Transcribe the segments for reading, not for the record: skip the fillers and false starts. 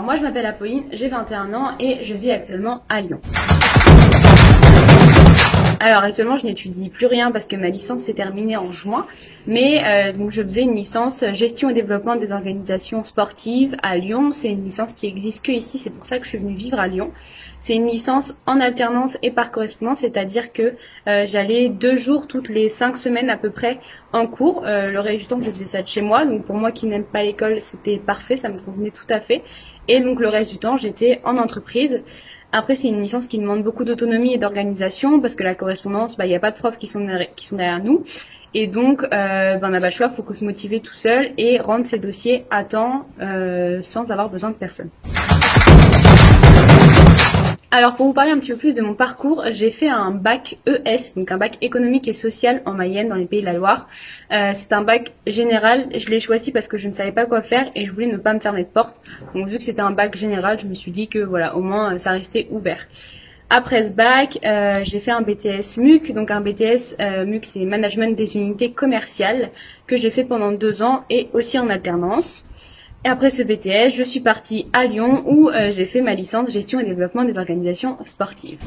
moi je m'appelle Apolline, j'ai 21 ans et je vis actuellement à Lyon. Alors actuellement je n'étudie plus rien parce que ma licence s'est terminée en juin, mais donc je faisais une licence gestion et développement des organisations sportives à Lyon. C'est une licence qui existe que ici, c'est pour ça que je suis venue vivre à Lyon. C'est une licence en alternance et par correspondance, c'est-à-dire que j'allais 2 jours toutes les 5 semaines à peu près en cours. Le reste du temps je faisais ça de chez moi, donc pour moi qui n'aime pas l'école c'était parfait, ça me convenait tout à fait. Et donc le reste du temps j'étais en entreprise. Après, c'est une licence qui demande beaucoup d'autonomie et d'organisation parce que la correspondance, il n'y a pas de profs qui sont derrière nous. Et donc, on n'a pas le choix, il faut se motiver tout seul et rendre ses dossiers à temps sans avoir besoin de personne. Alors pour vous parler un petit peu plus de mon parcours, j'ai fait un bac ES, donc un bac économique et social en Mayenne, dans les Pays de la Loire. C'est un bac général, je l'ai choisi parce que je ne savais pas quoi faire et je voulais ne pas me fermer de porte. Donc vu que c'était un bac général, je me suis dit que voilà, au moins ça restait ouvert. Après ce bac, j'ai fait un BTS MUC, donc un BTS MUC c'est Management des unités commerciales, que j'ai fait pendant 2 ans et aussi en alternance. Et après ce BTS, je suis partie à Lyon où j'ai fait ma licence gestion et développement des organisations sportives.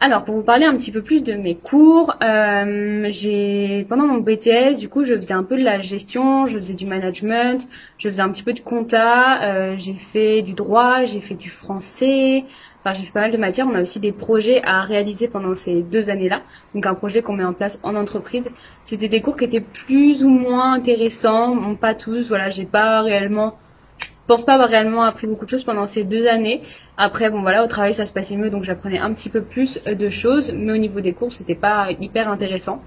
Alors pour vous parler un petit peu plus de mes cours, pendant mon BTS, du coup je faisais un peu de la gestion, je faisais du management, je faisais un petit peu de compta, j'ai fait du droit, j'ai fait du français. Enfin, j'ai fait pas mal de matières. On a aussi des projets à réaliser pendant ces 2 années-là. Donc, un projet qu'on met en place en entreprise. C'était des cours qui étaient plus ou moins intéressants. Bon, pas tous. Voilà, je pense pas avoir réellement appris beaucoup de choses pendant ces 2 années. Après, bon, voilà, au travail, ça se passait mieux. Donc, j'apprenais un petit peu plus de choses. Mais au niveau des cours, c'était pas hyper intéressant.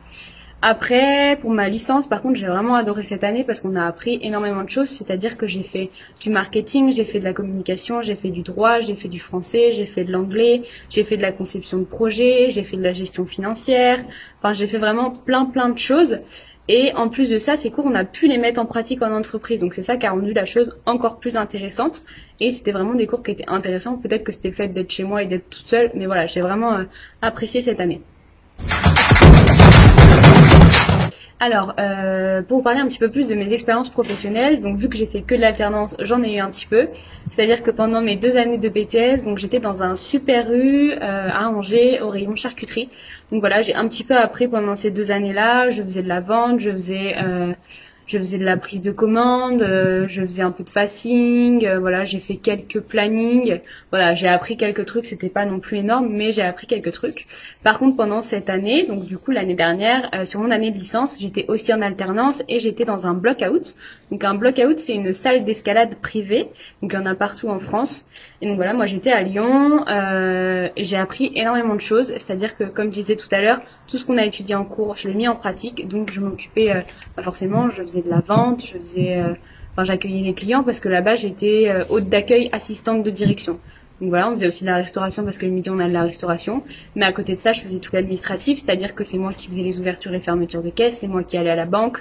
Après, pour ma licence, par contre, j'ai vraiment adoré cette année parce qu'on a appris énormément de choses. C'est-à-dire que j'ai fait du marketing, j'ai fait de la communication, j'ai fait du droit, j'ai fait du français, j'ai fait de l'anglais, j'ai fait de la conception de projet, j'ai fait de la gestion financière. Enfin, j'ai fait vraiment plein de choses. Et en plus de ça, ces cours, on a pu les mettre en pratique en entreprise. Donc, c'est ça qui a rendu la chose encore plus intéressante. Et c'était vraiment des cours qui étaient intéressants. Peut-être que c'était le fait d'être chez moi et d'être toute seule. Mais voilà, j'ai vraiment apprécié cette année. Alors, pour vous parler un petit peu plus de mes expériences professionnelles, donc vu que j'ai fait que de l'alternance, j'en ai eu un petit peu. C'est-à-dire que pendant mes 2 années de BTS, donc j'étais dans un Super U à Angers, au rayon charcuterie. Donc voilà, j'ai un petit peu appris pendant ces 2 années-là. Je faisais de la vente, je faisais de la prise de commande, je faisais un peu de facing, voilà, j'ai fait quelques plannings, voilà, j'ai appris quelques trucs, c'était pas non plus énorme, mais j'ai appris quelques trucs. Par contre, pendant cette année, donc du coup l'année dernière, sur mon année de licence, j'étais aussi en alternance et j'étais dans un block-out. Donc un block-out, c'est une salle d'escalade privée, donc il y en a partout en France. Et donc voilà, moi j'étais à Lyon, et j'ai appris énormément de choses, c'est-à-dire que comme je disais tout à l'heure, tout ce qu'on a étudié en cours, je l'ai mis en pratique, donc je m'occupais, forcément, je faisais de la vente, j'accueillais les clients parce que là-bas j'étais hôte d'accueil, assistante de direction. Donc voilà, on faisait aussi de la restauration parce que le midi on a de la restauration. Mais à côté de ça, je faisais tout l'administratif, c'est-à-dire que c'est moi qui faisais les ouvertures et fermetures de caisse, c'est moi qui allais à la banque,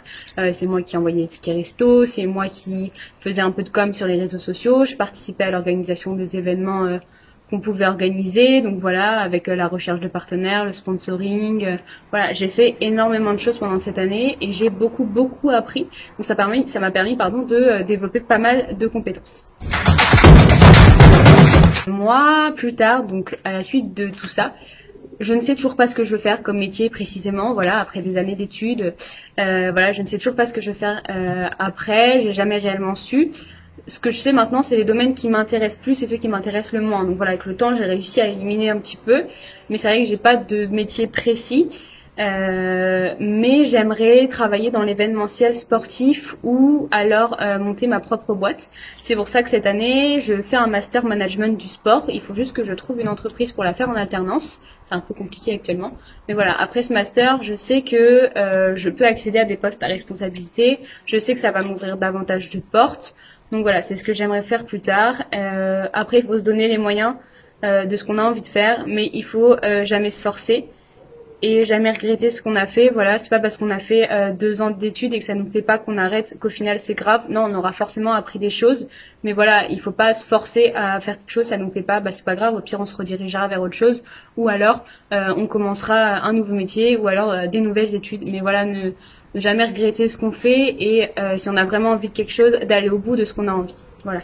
c'est moi qui envoyais les tickets resto, c'est moi qui faisais un peu de com sur les réseaux sociaux. Je participais à l'organisation des événements qu'on pouvait organiser, donc voilà, avec la recherche de partenaires, le sponsoring, voilà, j'ai fait énormément de choses pendant cette année et j'ai beaucoup appris. Donc ça m'a permis de développer pas mal de compétences. Moi, plus tard, donc à la suite de tout ça, je ne sais toujours pas ce que je veux faire comme métier précisément, voilà, après des années d'études, voilà, je ne sais toujours pas ce que je veux faire après, j'ai jamais réellement su. Ce que je sais maintenant, c'est les domaines qui m'intéressent plus et ceux qui m'intéressent le moins. Donc voilà, avec le temps, j'ai réussi à éliminer un petit peu. Mais c'est vrai que j'ai pas de métier précis. Mais j'aimerais travailler dans l'événementiel sportif ou alors monter ma propre boîte. C'est pour ça que cette année, je fais un master management du sport. Il faut juste que je trouve une entreprise pour la faire en alternance. C'est un peu compliqué actuellement. Mais voilà, après ce master, je sais que je peux accéder à des postes à responsabilité. Je sais que ça va m'ouvrir davantage de portes. Donc voilà, c'est ce que j'aimerais faire plus tard. Après, il faut se donner les moyens de ce qu'on a envie de faire, mais il faut jamais se forcer et jamais regretter ce qu'on a fait. Voilà, c'est pas parce qu'on a fait 2 ans d'études et que ça nous plaît pas qu'on arrête qu'au final c'est grave. Non, on aura forcément appris des choses, mais voilà, il faut pas se forcer à faire quelque chose, ça nous plaît pas, c'est pas grave. Au pire, on se redirigera vers autre chose, ou alors on commencera un nouveau métier, ou alors des nouvelles études. Mais voilà, de jamais regretter ce qu'on fait et si on a vraiment envie de quelque chose, d'aller au bout de ce qu'on a envie. Voilà.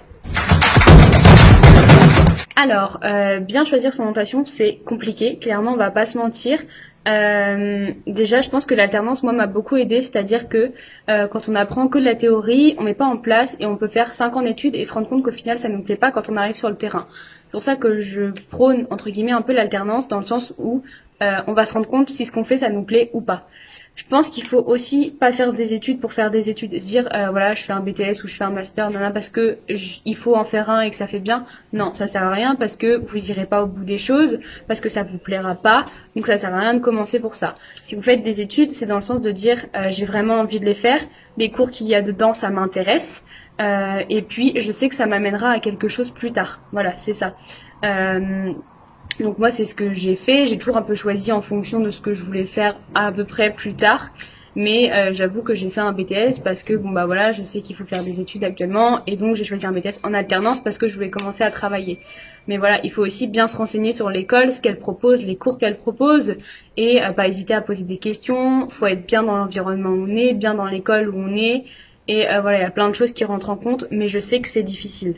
Alors, bien choisir son orientation, c'est compliqué. Clairement, on va pas se mentir. Déjà, je pense que l'alternance, moi, m'a beaucoup aidé. C'est-à-dire que quand on apprend que de la théorie, on met pas en place et on peut faire 5 ans d'études et se rendre compte qu'au final, ça nous plaît pas quand on arrive sur le terrain. C'est pour ça que je prône, entre guillemets, un peu l'alternance dans le sens où on va se rendre compte si ce qu'on fait, ça nous plaît ou pas. Je pense qu'il faut aussi pas faire des études pour faire des études, se dire voilà, je fais un BTS ou je fais un master, non, parce que il faut en faire un et que ça fait bien. Non, ça sert à rien parce que vous irez pas au bout des choses, parce que ça vous plaira pas. Donc ça sert à rien de commencer pour ça. Si vous faites des études, c'est dans le sens de dire j'ai vraiment envie de les faire, les cours qu'il y a dedans, ça m'intéresse. Et puis je sais que ça m'amènera à quelque chose plus tard. Voilà, c'est ça. Donc moi c'est ce que j'ai fait, j'ai toujours un peu choisi en fonction de ce que je voulais faire à peu près plus tard, mais j'avoue que j'ai fait un BTS parce que bon bah voilà, je sais qu'il faut faire des études actuellement et donc j'ai choisi un BTS en alternance parce que je voulais commencer à travailler. Mais voilà, il faut aussi bien se renseigner sur l'école, ce qu'elle propose, les cours qu'elle propose et pas hésiter à poser des questions, faut être bien dans l'environnement où on est, bien dans l'école où on est et voilà, il y a plein de choses qui rentrent en compte, mais je sais que c'est difficile.